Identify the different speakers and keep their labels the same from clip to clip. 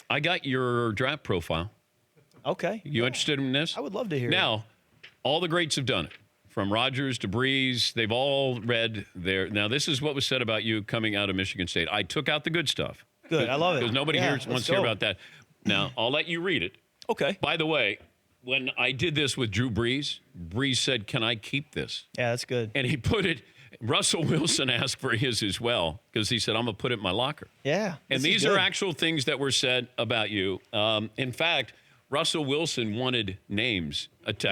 Speaker 1: I got your draft profile.
Speaker 2: Okay.
Speaker 1: You interested in this?
Speaker 2: I would love to hear it.
Speaker 1: Now, all the greats have done it. From Rodgers to Breeze, they've all read their. Now, this is what was said about you coming out of Michigan State. I took out the good stuff.
Speaker 2: Good, I love it.
Speaker 1: Because nobody wants to hear about that. Now, I'll let you read it.
Speaker 2: Okay.
Speaker 1: By the way, when I did this with Drew Brees, Brees said, "Can I keep this?"
Speaker 2: Yeah, that's good.
Speaker 1: And he put it. Russell Wilson asked for his as well because he said, "I'm gonna put it in my locker."
Speaker 2: Yeah.
Speaker 1: And these are actual things that were said about you. In fact, Russell Wilson wanted names.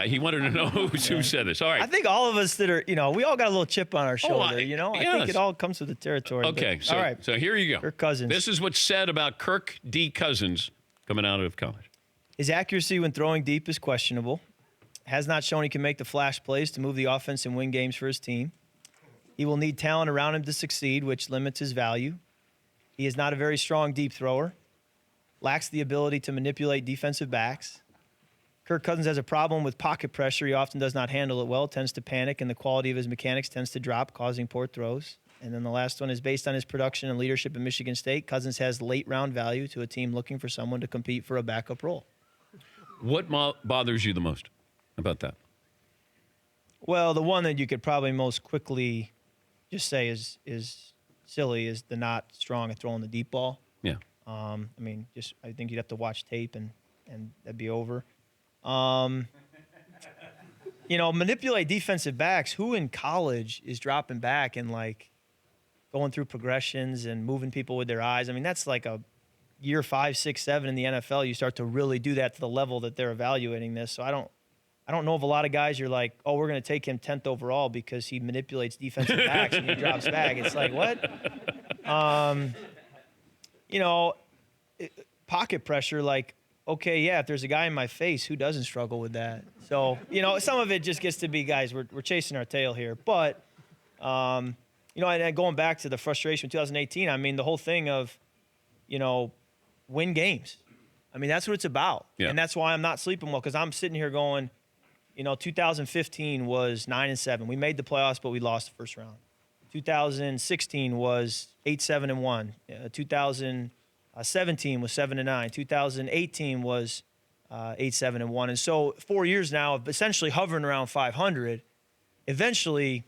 Speaker 1: He wanted to know who said this. All right.
Speaker 2: I think all of us that are, we all got a little chip on our shoulder, I think it all comes with the territory.
Speaker 1: Okay,
Speaker 2: all right.
Speaker 1: So here you go.
Speaker 2: Kirk Cousins.
Speaker 1: This is what's said about Kirk D. Cousins coming out of college.
Speaker 2: His accuracy when throwing deep is questionable. Has not shown he can make the flash plays to move the offense and win games for his team. He will need talent around him to succeed, which limits his value. He is not a very strong deep thrower. Lacks the ability to manipulate defensive backs. Kirk Cousins has a problem with pocket pressure. He often does not handle it well, tends to panic, and the quality of his mechanics tends to drop, causing poor throws. And then the last one is based on his production and leadership at Michigan State. Cousins has late round value to a team looking for someone to compete for a backup role.
Speaker 1: What bothers you the most about that?
Speaker 2: Well, the one that you could probably most quickly just say is silly is the not strong at throwing the deep ball.
Speaker 1: Yeah.
Speaker 2: I think you'd have to watch tape and that'd be over. Manipulate defensive backs. Who in college is dropping back and going through progressions and moving people with their eyes? I mean, that's like a year 5, 6, 7 in the NFL. You start to really do that to the level that they're evaluating this. So I don't know of a lot of guys you're like, oh, we're going to take him 10th overall because he manipulates defensive backs and he drops back. It's like, what? Pocket pressure, okay, yeah, if there's a guy in my face, who doesn't struggle with that? So, some of it just gets to be, guys, we're chasing our tail here. But, and going back to the frustration in 2018, I mean, the whole thing of, win games. I mean, that's what it's about.
Speaker 1: Yeah.
Speaker 2: And that's why I'm not sleeping well, because I'm sitting here going, 2015 was 9-7. We made the playoffs, but we lost the first round. 2016 was 8-7-1. 2017 was 7-9. 2018 was 8-7-1. And so 4 years now of essentially hovering around 500. Eventually,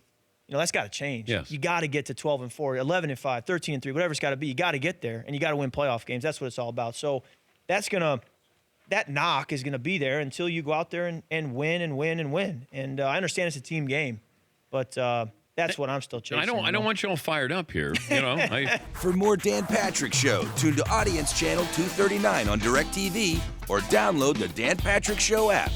Speaker 2: that's got to change.
Speaker 1: Yes.
Speaker 2: You got to get to 12-4, 11-5, 13-3, whatever it's got to be. You got to get there, and you got to win playoff games. That's what it's all about. So that knock is gonna be there until you go out there and win and win and win. And I understand it's a team game, but that's what I'm still chasing.
Speaker 1: I don't want you all fired up here.
Speaker 3: For more Dan Patrick Show, tune to Audience Channel 239 on DirecTV or download the Dan Patrick Show app.